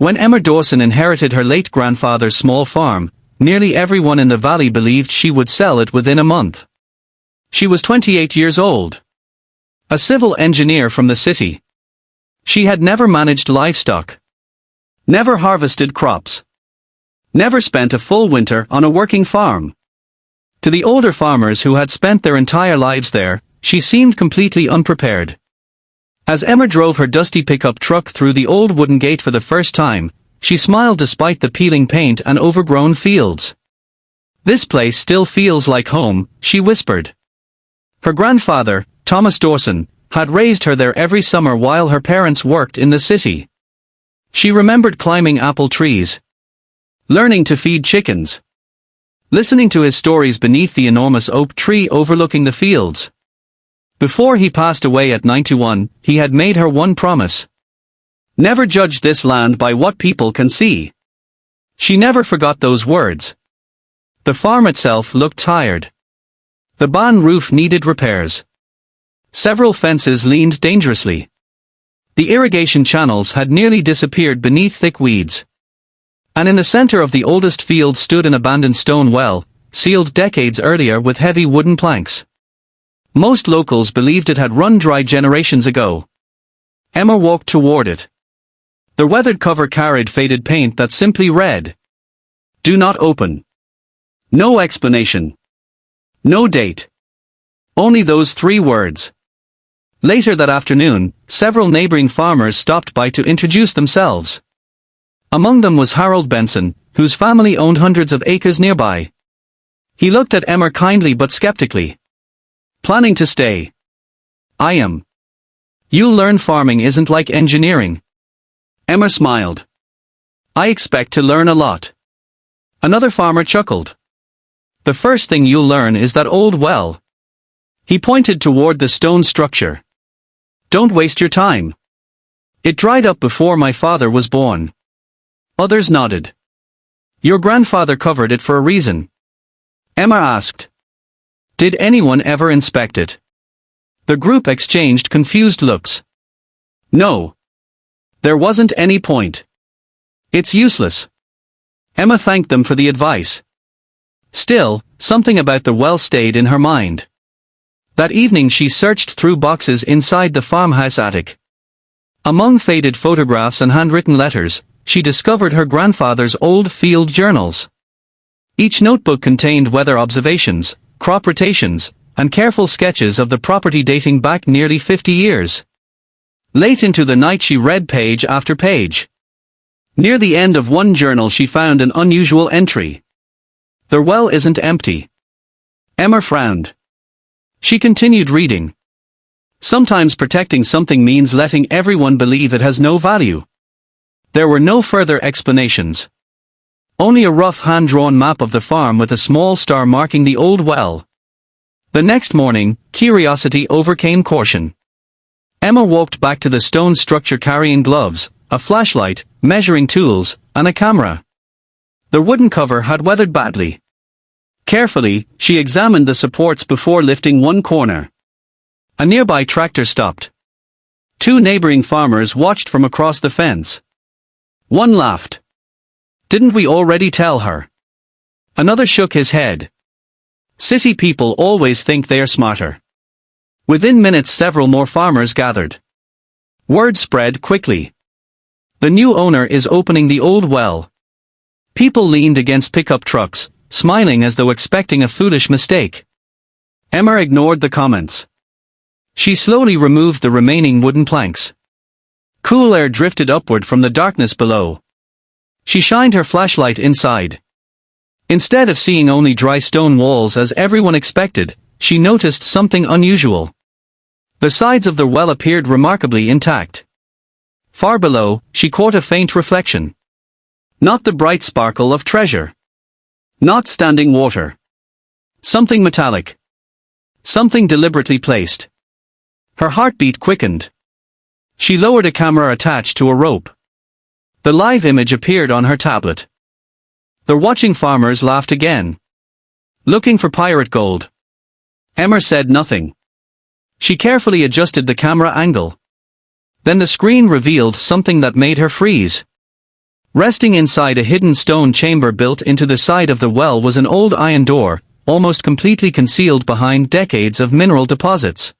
When Emma Dawson inherited her late grandfather's small farm, nearly everyone in the valley believed she would sell it within a month. She was 28 years old. A civil engineer from the city. She had never managed livestock. Never harvested crops. Never spent a full winter on a working farm. To the older farmers who had spent their entire lives there, she seemed completely unprepared. As Emma drove her dusty pickup truck through the old wooden gate for the first time, she smiled despite the peeling paint and overgrown fields. "This place still feels like home," she whispered. Her grandfather, Thomas Dawson, had raised her there every summer while her parents worked in the city. She remembered climbing apple trees, learning to feed chickens, listening to his stories beneath the enormous oak tree overlooking the fields. Before he passed away at 91, he had made her one promise. Never judge this land by what people can see. She never forgot those words. The farm itself looked tired. The barn roof needed repairs. Several fences leaned dangerously. The irrigation channels had nearly disappeared beneath thick weeds. And in the center of the oldest field stood an abandoned stone well, sealed decades earlier with heavy wooden planks. Most locals believed it had run dry generations ago. Emma walked toward it. The weathered cover carried faded paint that simply read, "Do not open." No explanation. No date. Only those 3 words. Later that afternoon, several neighboring farmers stopped by to introduce themselves. Among them was Harold Benson, whose family owned hundreds of acres nearby. He looked at Emma kindly but skeptically. "Planning to stay?" "I am. You'll learn farming isn't like engineering." Emma smiled. "I expect to learn a lot." Another farmer chuckled. "The first thing you'll learn is that old well." He pointed toward the stone structure. "Don't waste your time. It dried up before my father was born." Others nodded. "Your grandfather covered it for a reason." Emma asked. "Did anyone ever inspect it?" The group exchanged confused looks. "No. There wasn't any point. It's useless." Emma thanked them for the advice. Still, something about the well stayed in her mind. That evening she searched through boxes inside the farmhouse attic. Among faded photographs and handwritten letters, she discovered her grandfather's old field journals. Each notebook contained weather observations, crop rotations, and careful sketches of the property dating back nearly 50 years. Late into the night she read page after page. Near the end of one journal she found an unusual entry. "The well isn't empty." Emma frowned. She continued reading. "Sometimes protecting something means letting everyone believe it has no value." There were no further explanations. Only a rough hand-drawn map of the farm with a small star marking the old well. The next morning, curiosity overcame caution. Emma walked back to the stone structure carrying gloves, a flashlight, measuring tools, and a camera. The wooden cover had weathered badly. Carefully, she examined the supports before lifting one corner. A nearby tractor stopped. 2 neighboring farmers watched from across the fence. One laughed. "Didn't we already tell her?" Another shook his head. "City people always think they are smarter." Within minutes several more farmers gathered. Word spread quickly. "The new owner is opening the old well." People leaned against pickup trucks, smiling as though expecting a foolish mistake. Emma ignored the comments. She slowly removed the remaining wooden planks. Cool air drifted upward from the darkness below. She shined her flashlight inside. Instead of seeing only dry stone walls as everyone expected, she noticed something unusual. The sides of the well appeared remarkably intact. Far below, she caught a faint reflection. Not the bright sparkle of treasure. Not standing water. Something metallic. Something deliberately placed. Her heartbeat quickened. She lowered a camera attached to a rope. The live image appeared on her tablet. The watching farmers laughed again. "Looking for pirate gold." Emma said nothing. She carefully adjusted the camera angle. Then the screen revealed something that made her freeze. Resting inside a hidden stone chamber built into the side of the well was an old iron door, almost completely concealed behind decades of mineral deposits.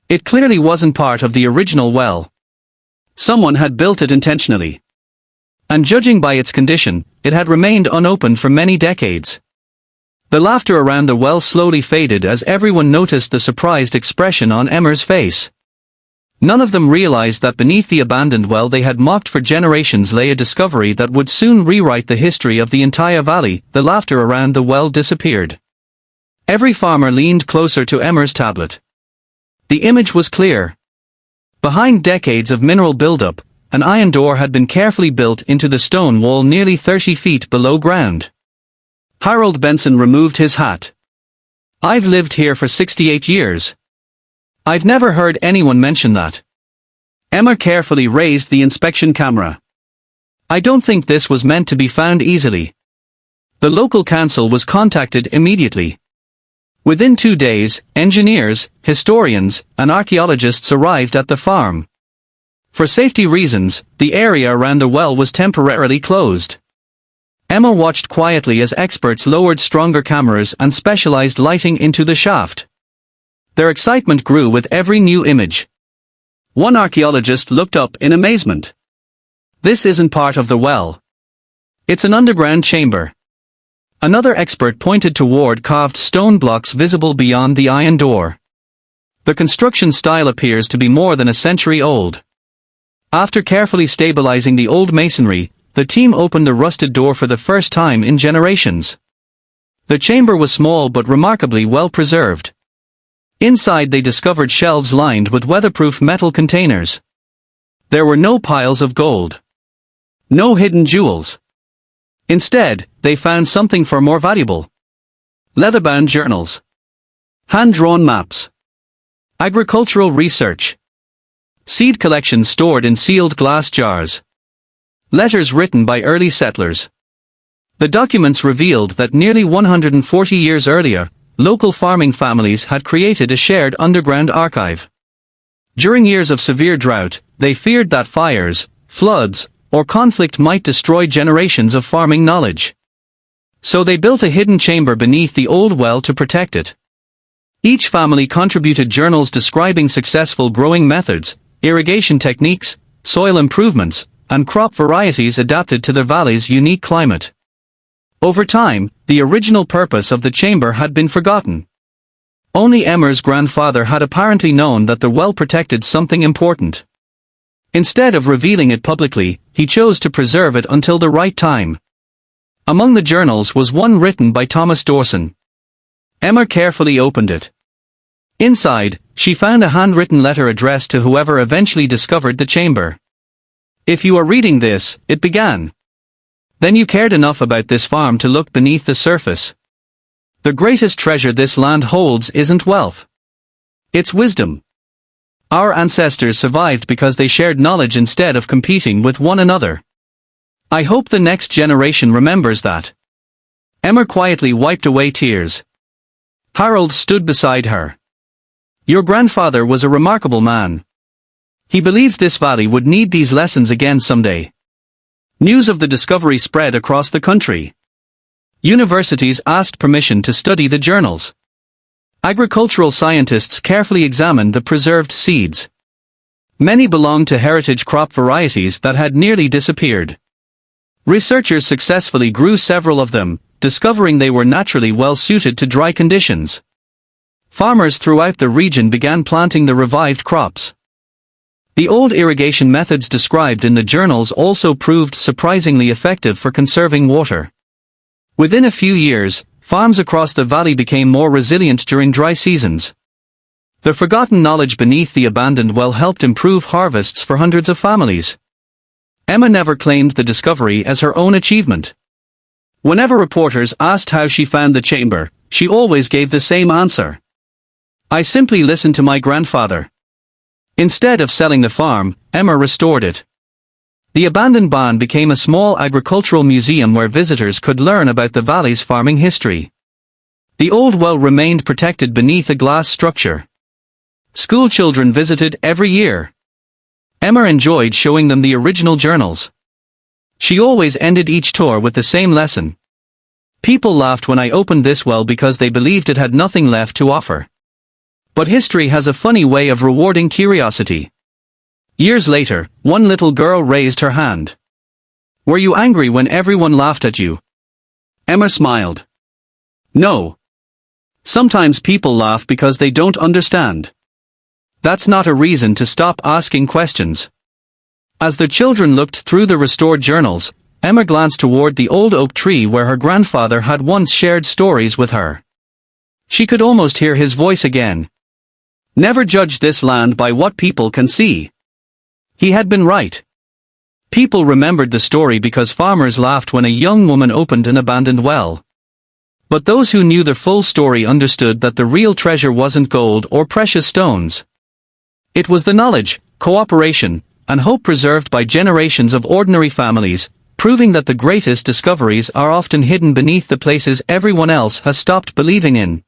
It clearly wasn't part of the original well. Someone had built it intentionally. And judging by its condition, it had remained unopened for many decades. The laughter around the well slowly faded as everyone noticed the surprised expression on Emmer's face. None of them realized that beneath the abandoned well they had mocked for generations lay a discovery that would soon rewrite the history of the entire valley. The laughter around the well disappeared. Every farmer leaned closer to Emmer's tablet. The image was clear. Behind decades of mineral buildup, an iron door had been carefully built into the stone wall nearly 30 feet below ground. Harold Benson removed his hat. "I've lived here for 68 years. I've never heard anyone mention that." Emmer carefully raised the inspection camera. "I don't think this was meant to be found easily." The local council was contacted immediately. Within 2 days, engineers, historians, and archaeologists arrived at the farm. For safety reasons, the area around the well was temporarily closed. Emma watched quietly as experts lowered stronger cameras and specialized lighting into the shaft. Their excitement grew with every new image. One archaeologist looked up in amazement. "This isn't part of the well. It's an underground chamber." Another expert pointed toward carved stone blocks visible beyond the iron door. The construction style appears to be more than a century old. After carefully stabilizing the old masonry, the team opened the rusted door for the first time in generations. The chamber was small but remarkably well preserved. Inside they discovered shelves lined with weatherproof metal containers. There were no piles of gold. No hidden jewels. Instead, they found something far more valuable. Leather-bound journals. Hand-drawn maps. Agricultural research. Seed collections stored in sealed glass jars. Letters written by early settlers. The documents revealed that nearly 140 years earlier, local farming families had created a shared underground archive. During years of severe drought, they feared that fires, floods, or conflict might destroy generations of farming knowledge. So they built a hidden chamber beneath the old well to protect it. Each family contributed journals describing successful growing methods, irrigation techniques, soil improvements, and crop varieties adapted to the valley's unique climate. Over time, the original purpose of the chamber had been forgotten. Only Emmer's grandfather had apparently known that the well protected something important. Instead of revealing it publicly, he chose to preserve it until the right time. Among the journals was one written by Thomas Dawson. Emmer carefully opened it. Inside, she found a handwritten letter addressed to whoever eventually discovered the chamber. "If you are reading this," it began, "then you cared enough about this farm to look beneath the surface. The greatest treasure this land holds isn't wealth. It's wisdom. Our ancestors survived because they shared knowledge instead of competing with one another. I hope the next generation remembers that." Emmer quietly wiped away tears. Harold stood beside her. "Your grandfather was a remarkable man. He believed this valley would need these lessons again someday." News of the discovery spread across the country. Universities asked permission to study the journals. Agricultural scientists carefully examined the preserved seeds. Many belonged to heritage crop varieties that had nearly disappeared. Researchers successfully grew several of them, discovering they were naturally well suited to dry conditions. Farmers throughout the region began planting the revived crops. The old irrigation methods described in the journals also proved surprisingly effective for conserving water. Within a few years, farms across the valley became more resilient during dry seasons. The forgotten knowledge beneath the abandoned well helped improve harvests for hundreds of families. Emma never claimed the discovery as her own achievement. Whenever reporters asked how she found the chamber, she always gave the same answer. "I simply listened to my grandfather." Instead of selling the farm, Emma restored it. The abandoned barn became a small agricultural museum where visitors could learn about the valley's farming history. The old well remained protected beneath a glass structure. School children visited every year. Emma enjoyed showing them the original journals. She always ended each tour with the same lesson. People laughed when I opened this well because they believed it had nothing left to offer. But history has a funny way of rewarding curiosity. Years later, one little girl raised her hand. Were you angry when everyone laughed at you? Emma smiled. No. Sometimes people laugh because they don't understand. That's not a reason to stop asking questions. As the children looked through the restored journals, Emma glanced toward the old oak tree where her grandfather had once shared stories with her. She could almost hear his voice again. Never judge this land by what people can see. He had been right. People remembered the story because farmers laughed when a young woman opened an abandoned well. But those who knew the full story understood that the real treasure wasn't gold or precious stones. It was the knowledge, cooperation, and hope preserved by generations of ordinary families, proving that the greatest discoveries are often hidden beneath the places everyone else has stopped believing in.